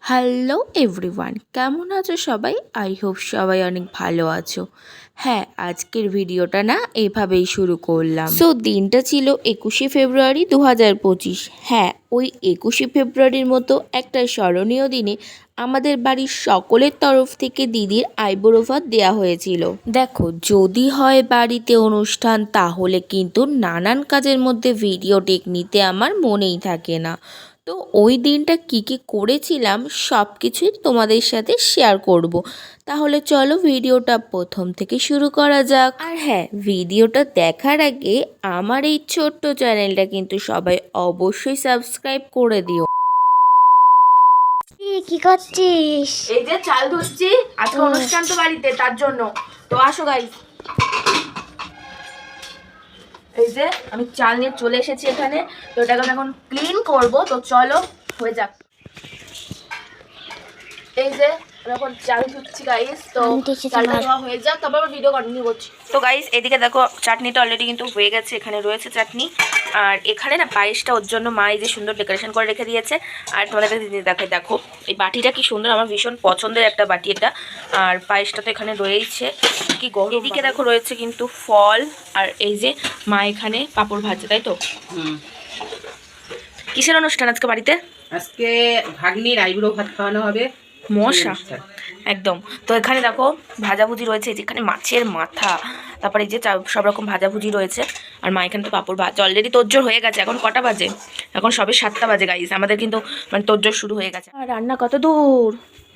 Hello everyone, কেমন আছো সবাই? আই হোপ সবাই অনেক ভালো আছো। হ্যাঁ, আজকের ভিডিওটা না এভাবেই শুরু করলাম। সো দিনটা ছিল 21শে ফেব্রুয়ারি 2025। হ্যাঁ, ওই 21শে ফেব্রুয়ারির মতো একটা স্মরণীয় দিনে আমাদের বাড়ির সকলের তরফ থেকে দিদির আইবুড়ো ভাত দেওয়া হয়েছিল। দেখো, যদি হয় বাড়িতে অনুষ্ঠান তাহলে কিন্তু নানান কাজের মধ্যে ভিডিও টেক নিতে আমার মনেই থাকে না। তো ওই দিনটা কি কি করেছিলাম সব কিছুই তোমাদের সাথে শেয়ার করব। তাহলে চলো ভিডিওটা প্রথম থেকে শুরু করা যাক। আর হ্যাঁ, ভিডিওটা দেখার আগে আমার এই ছোট্ট চ্যানেলটা কিন্তু সবাই অবশ্যই সাবস্ক্রাইব করে দিও। কি করছিস? এই যে চাল ধুচ্ছি, আজকে অনুষ্ঠান তো বাড়িতে, তার জন্য। তো আসো গাইস, এই যে আমি চাল নিয়ে চলে এসেছি এখানে। তো এটাকে আমি এখন ক্লিন করব। তো চলো হয়ে যাক। এই যে আমি এখন চাল ধুচ্ছি গাইস। তো চালটা ধোয়া হয়ে যাক, তারপর আবার ভিডিও কন্টিনিউ করছি। তো গাইস, এদিকে দেখো চাটনিটা অলরেডি কিন্তু হয়ে গেছে। এখানে রয়েছে চাটনি, আর এখানে না পায়েসটা ওর জন্য মা এই যে সুন্দর ডেকোরেশন করে রেখে দিয়েছে। আর তোমাদের কাছে দেখাই, দেখো এই বাটিটা কি সুন্দর, আমার ভীষণ পছন্দের একটা বাটি এটা। আর পায়েসটা তো এখানে রয়েছে, কি গরম। এদিকে দেখো রয়েছে কিন্তু ফল, আর এই যে মা এখানে পাঁপড় ভাজছে, তাই তো? কিসের অনুষ্ঠান আজকে বাড়িতে? আজকে ভাগ্নির আইবুড়ো ভাত খাওয়ানো হবে। মশা একদম। তো এখানে দেখো ভাজাভুজি রয়েছে, যেখানে মাছের মাথা, তারপরে এই যে সব রকম ভাজাভুজি রয়েছে। আর মা এখানে তো পাঁপড় ভাজা অলরেডি তোড়জোড় হয়ে গেছে। এখন কটা বাজে? এখন সবে 7টা বাজে গাইস। আমাদের কিন্তু মানে তোড়জোড় শুরু হয়ে গেছে। আর রান্না কত দূর?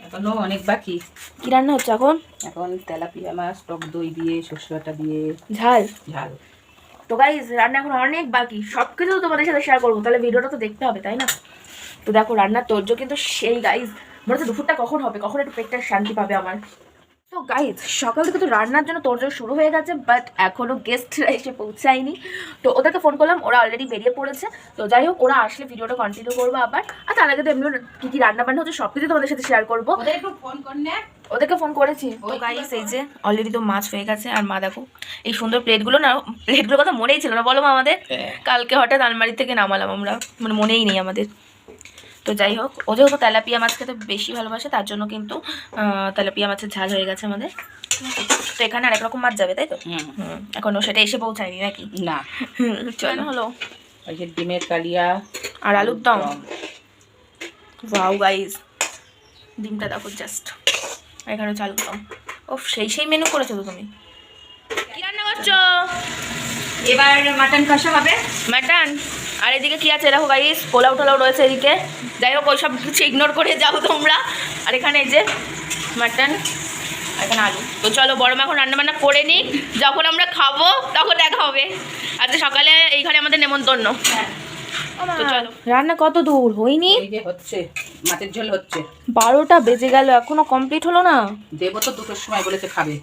এখনো অনেক বাকি। কি রান্না হচ্ছে এখন? এখন তেলাপিয়া মাছ টক দই দিয়ে সর্ষে বাটা দিয়ে ঝাল ঝাল। তো গাইস, রান্না এখন অনেক বাকি, সব কিছু তোমাদের সাথে শেয়ার করবো। তাহলে ভিডিওটা তো দেখতে হবে, তাই না? তো দেখো রান্নার তোড়জোড় কিন্তু সেই গাইস। মনে হচ্ছে দুপুরটা কখন হবে, কখন একটু পেটটা শান্তি পাবে আমার। তো গাইজ, সকাল থেকে তো রান্নার জন্য তোড়জোড় শুরু হয়ে গেছে, বাট এখনও গেস্টরা এসে পৌঁছায়নি। তো ওদেরকে ফোন করলাম, ওরা অলরেডি বেরিয়ে পড়েছে। তো যাই হোক, ওরা আসলে ভিডিওটা কন্টিনিউ করবো আবার। আর তার আগে তো এমনি কী কী রান্না বান্না হচ্ছে সব কিছু তোমাদের সাথে শেয়ার করবো। ওদেরকে ফোন করেছি। তো গাইজ, এই যে অলরেডি তো মাছ হয়ে গেছে। আর মা দেখো এই সুন্দর প্লেটগুলো না, প্লেটগুলোর কথা মনেই ছিল না, বলো মা আমাদের। কালকে হঠাৎ আলমারি থেকে নামালাম আমরা, মানে মনেই নেই আমাদের। তো যাই হোক, ও যেহেতু তেলাপিয়া মাছ খেতে বেশি ভালোবাসে, তার জন্য কিন্তু তেলাপিয়া মাছের ঝাল হয়ে গেছে আমাদের। তো এখানে আরেক রকম মাছ যাবে, তাই তো? এখনো সেটা এসে পৌঁছায়নি নাকি? না, চলো হলো। ওই যে ডিমের কালিয়া আর আলুর দম। ওয়াও গাইস, ডিমটা দেখো জাস্ট। এখানে চাল দম। ও সেই মেনু করেছো তো তুমি। কি রান্না করছো? এবার মাটন কষা হবে। মাটন। আর এদিকে কি আছে দেখো গাইস, পোলাও টোলাও রয়েছে এদিকে। যাই হোক, ওইসব কিছু ইগনোর করে যাও তোমরা। আর এখানে এই যে মাটন, এখানে আলু। তো চলো বড় মা এখন রান্নাবান্না করে নিই, যখন আমরা খাবো তখন দেখা হবে। আজকে সকালে এইখানে আমাদের নেমন্তন্ন। তো চলো, রান্না কত দূর? হয়নি, এই যে হচ্ছে, মাছের ঝোল হচ্ছে। 12টা বেজে গেল, এখনো কমপ্লিট হলো না। দেবো তো 2টোর সময় বলেছে খাবে।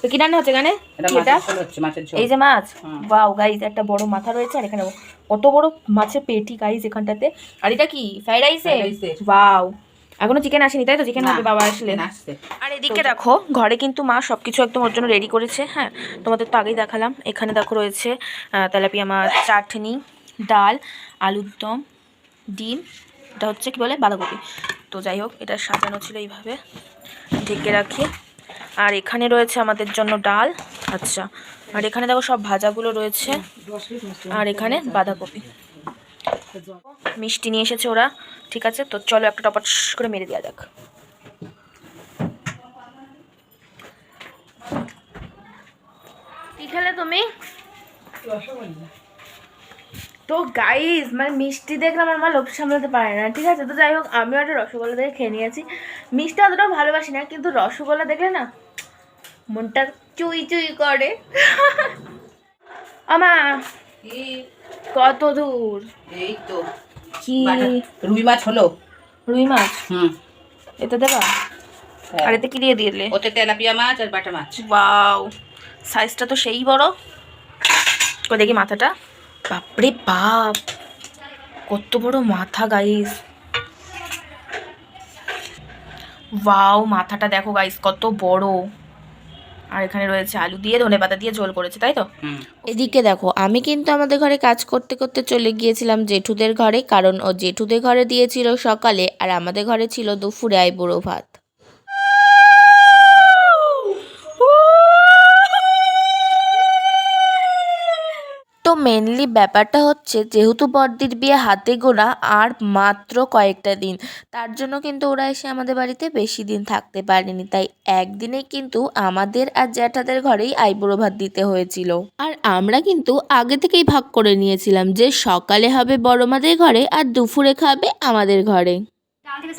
তো কি রান্না হচ্ছে এখানে? এটা মাছের ঝোল হচ্ছে, মাছের ঝোল। এই যে মাছ। বাও গাইস, একটা বড় মাথা রয়েছে। আর এখানে কত বড় মাছের পেটি গাইস এখানটাতে। আর এটা কি ফ্রাইড রাইসে? বাও, এখনো চিকেন আসেনি, তাই তো? চিকেন হবে বাবা আসলে। আর এদিকে দেখো ঘরে কিন্তু মা সবকিছু একদম ওর জন্য রেডি করেছে। হ্যাঁ, তোমাদের তো আগেই দেখালাম। এখানে দেখো রয়েছে তেলাপিয়া মাছ, চাটনি, ডাল, আলুর দম, ডিম, এটা হচ্ছে কি বলে বাঁধাকপি। তো যাই হোক, এটা সাজানো ছিল এইভাবে, ঢেকে রাখি। আর এখানে রয়েছে আমাদের জন্য ডাল। আচ্ছা, আর এখানে দেখো সব ভাজাগুলো রয়েছে। আর এখানে বাঁধাকপি, মিষ্টি নিয়ে এসেছে ওরা। ঠিক আছে, তো চলো একটা টপাট করে মেরে দেওয়া যাক। কি খেলে তুমি? তো গাইস, মানে মিষ্টি দেখলে আমার মা লোভ সামলাতে পারে না। ঠিক আছে, তো যাই হোক, আমিও একটা রসগোল্লা দেখে খেয়ে নিয়েছি। মিষ্টি অতটাও ভালোবাসি না, কিন্তু রসগোল্লা দেখলে না মনটা চুই চুই করে। আমা কত দূর? এই তো কি রুই মাছ হলো। রুই মাছ? এতে দেবা? আর এতে কি দিয়ে দিলে? ওতে তেলাপিয়া মাছ আর বাটা মাছ। ওয়াও, সাইজটা তো সেই বড়। কই দেখি মাথাটা। বাপরে বাপ, কত বড় মাথা গাইস। ওয়াও, মাথাটা দেখো গাইস কত বড়। আর এখানে রয়েছে আলু দিয়ে ধনেপাতা দিয়ে ঝোল করেছে, তাই তো? এদিকে দেখো, আমি কিন্তু আমাদের ঘরে কাজ করতে করতে চলে গিয়েছিলাম জেঠুদের ঘরে, কারণ ও জেঠুদের ঘরে দিয়েছিল সকালে আর আমাদের ঘরে ছিল দুপুরে আইবুড়ো ভাত। তো মেনলি ব্যাপারটা হচ্ছে, যেহেতু বড়দির বিয়ে হাতে গোনা আর মাত্র কয়েকটা দিন, তার জন্য কিন্তু ওরা এসে আমাদের বাড়িতে বেশি দিন থাকতে পারেনি, তাই একদিনে কিন্তু আমাদের আর জ্যাঠাদের ঘরেই আইবুড়ো ভাত দিতে হয়েছিল। আর আমরা কিন্তু আগে থেকেই ভাগ করে নিয়েছিলাম যে সকালে হবে বড়মাদের ঘরে আর দুপুরে খাবে আমাদের ঘরে।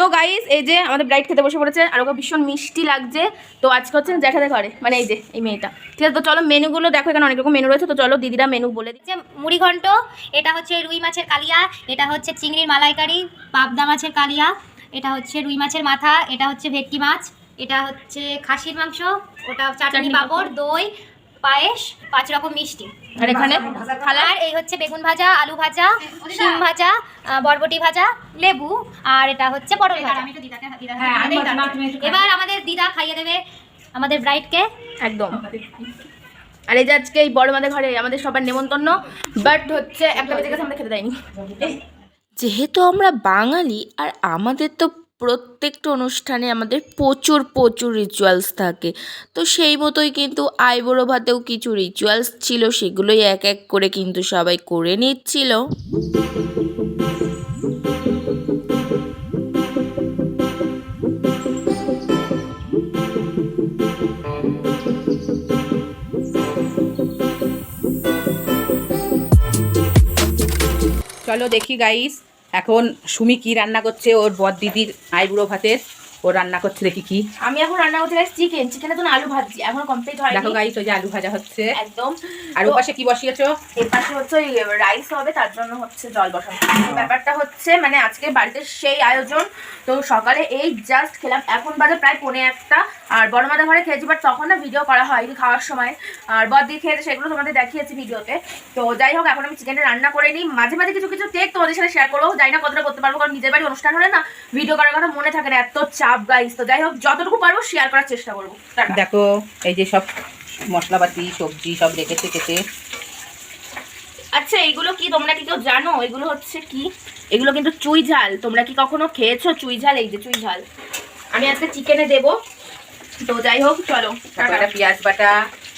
তো গাইস, এই যে আমাদের ব্রাইড খেতে বসে পড়েছে আর ওকে ভীষণ মিষ্টি লাগছে। তো আজকে হচ্ছে জ্যাঠাদের ঘরে, মানে এই যে এই মেয়েটা। ঠিক আছে, তো চলো মেনুগুলো দেখো, এখানে অনেক রকম মেনু রয়েছে। তো চলো দিদিরা মেনু বলে দিই। যে মুড়ি ঘন্ট, এটা হচ্ছে রুই মাছের কালিয়া, এটা হচ্ছে চিংড়ির মালাইকারি, পাবদা মাছের কালিয়া, এটা হচ্ছে রুই মাছের মাথা, এটা হচ্ছে ভেটকি মাছ, এটা হচ্ছে খাসির মাংস, ওটা চাটনি পাঁপড়, দই, পায়েস, 5 রকম মিষ্টি। আর এখানে আর এই হচ্ছে বেগুন ভাজা, আলু ভাজা, শিম ভাজা, বরবটি ভাজা, লেবু, আর এটা হচ্ছে পটল ভাজা। এবার আমাদের দিদা খাইয়ে দেবে আমাদের ব্রাইডকে একদম। আর এই যে আজকে এই বড়মাদের ঘরে আমাদের সবার নেমন্তন্ন, বাট হচ্ছে একটা বেজে গেছে, আমাদের খেতে দেয়নি। যেহেতু আমরা বাঙালি আর আমাদের তো প্রত্যেকটা অনুষ্ঠানে আমাদের প্রচুর প্রচুর রিচুয়ালস থাকে, তো সেই মতোই কিন্তু আইবুড়ো ভাতেও কিছু রিচুয়ালস ছিল, সেগুলোই এক এক করে কিন্তু সবাই করে নিচ্ছিল। চলো দেখি গাইস, এখন সুমি কি রান্না করছে ওর বর দিদির আইবুড়ো ভাতের। ও রান্না করছে, দেখি কি। আমি এখন রান্না করতে গেছি চিকেনের জন্য আলু ভাজছি, এখনো কমপ্লিট হয়নি। দেখো গাইস, ওই যে আলু ভাজা হচ্ছে একদম। আর ও পাশে কি বসিয়েছো? এর পাশে হচ্ছে রাইস হবে, তার জন্য হচ্ছে জল বসানো। ব্যাপারটা হচ্ছে মানে আজকে বাড়িতে সেই আয়োজন। তো সকালে এই জাস্ট খেলাম, এখন বাজে প্রায় 1:45। আর বড়মাদের ঘরে খেয়েছি, বাট তখন না ভিডিও করা হয়নি খাওয়ার সময়। আর বড়দি খেয়েছে, সেগুলো তোমাদের দেখিয়েছি ভিডিওতে। তো যাই হোক, এখন আমি চিকেনটা রান্না করে নিই। মাঝে মাঝে কিছু কিছু টেক তোমাদের সাথে শেয়ার করবো, জানি না কতটা করতে পারবো, কারণ নিজের বাড়ি অনুষ্ঠান হলে না ভিডিও করার কথা মনে থাকে না, এত চাপ গাইস। তো যাই হোক, যতটুকু পারবো শেয়ার করার চেষ্টা করবো। দেখো এই যে সব মশলাপাতি সবজি সব রেখেছে কেটে। আচ্ছা, এইগুলো কি তোমরা কি কেউ জানো? এগুলো হচ্ছে কি, এগুলো কিন্তু চুই ঝাল। তোমরা কি কখনো খেয়েছো চুই ঝাল? এই যে চুই ঝাল আমি আজকে চিকেনে দেবো। তো যাই হোক চলো, এটা পেঁয়াজ বাটা,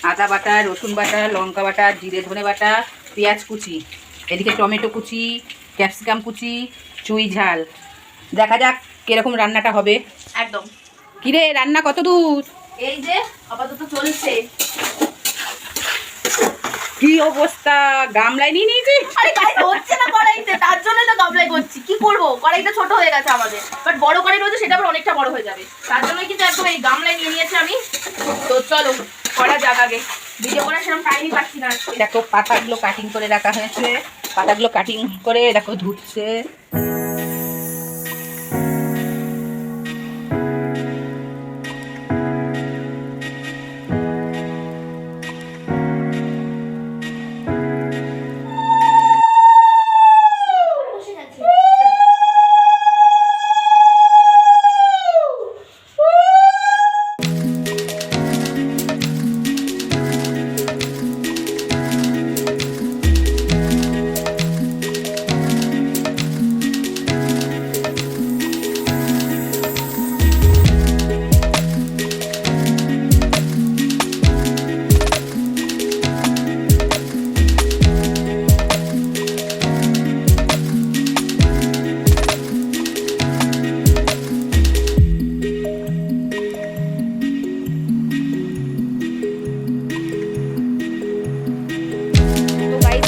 আদা বাটা, রসুন বাটা, লঙ্কা বাটা, জিরে ধনে বাটা, পেঁয়াজ কুচি, এদিকে টমেটো কুচি, ক্যাপসিকাম কুচি, চুই ঝাল। দেখা যাক কিরকম রান্নাটা হবে। একদম। কিরে, রান্না কত দূর? এই যে আপাতত চলছে। কি অবস্থা, গামলায় নিয়ে নিয়েছিস? আরে গাইস, হচ্ছে না কড়াইতে, তার জন্যই তো গামলাই করছি। কি করবো, কড়াইটা ছোট হয়ে গেছে আমাদের, বাট বড় কড়াই রয়েছে, সেটা আবার অনেকটা বড় হয়ে যাবে, তার জন্যই কিন্তু একদম এই গামলাই নিয়ে নিয়েছি আমি। তো চলো করা যাক, আগে ভিডিও করার সেরকম টাইমই পাচ্ছি না আজকে। দেখো পাতাগুলো কাটিং করে রাখা হয়েছে, পাতাগুলো কাটিং করে দেখো ধুচ্ছে।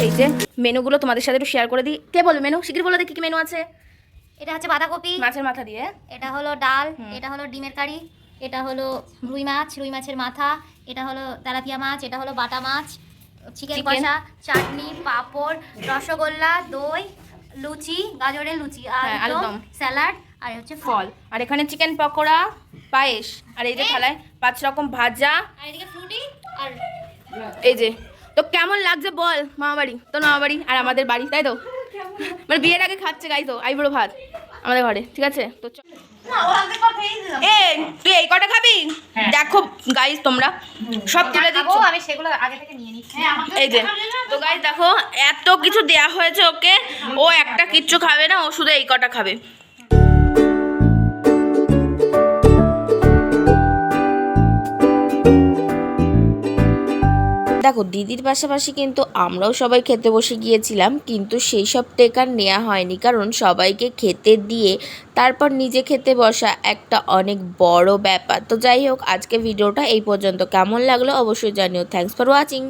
এই যে মেনুগুলো তোমাদের সাথে একটু শেয়ার করে দিই। কে বলবে মেনু? শিগগির বলে দিই কি কি মেনু আছে। এটা হচ্ছে বাঁধাকপি, মাছের মাথা দিয়ে, এটা হলো ডাল, এটা হলো ডিমের কারি, এটা হলো রুই মাছ, রুই মাছের মাথা, এটা হলো তেলাপিয়া মাছ, এটা হলো বাটা মাছ, চিকেন কষা, চাটনি, পাঁপড়, রসগোল্লা, দই, লুচি, গাজরের লুচি, আর আলুদম, স্যালাড, আর হচ্ছে ফল। আর এখানে চিকেন পকোড়া, পায়েস, আর এই যে থালায় 5 রকম ভাজা, আর এদিকে ফ্রুটি। আর এই যে। তো কেমন লাগছে বল? মামা বাড়ি, তোর মামা বাড়ি আর আমাদের বাড়ি, তাই তো? মানে বিয়ের আগে খাচ্ছে গাই তো আইবুড়ো ভাত। আমাদের ঘরে, ঠিক আছে? তো তুই এই কটা খাবি? দেখো গাইস তোমরা সব তুলে দিচ্ছ, আমি সেগুলো আগে থেকে নিয়ে নিচ্ছি। এই যে। তো গাইস দেখো এত কিছু দেয়া হয়েছে ওকে, ও একটা কিচ্ছু খাবে না, ও শুধু এই কটা খাবে। দেখো দিদির পাশাপাশি কিন্তু আমরাও সবাই খেতে বসে গিয়েছিলাম, কিন্তু সেই সব টেকার নেওয়া হয়নি, কারণ সবাইকে খেতে দিয়ে তারপর নিজে খেতে বসা একটা অনেক বড় ব্যাপার। তো যাই হোক, আজকে ভিডিওটা এই পর্যন্ত। কেমন লাগলো অবশ্যই জানিও। Thanks for watching.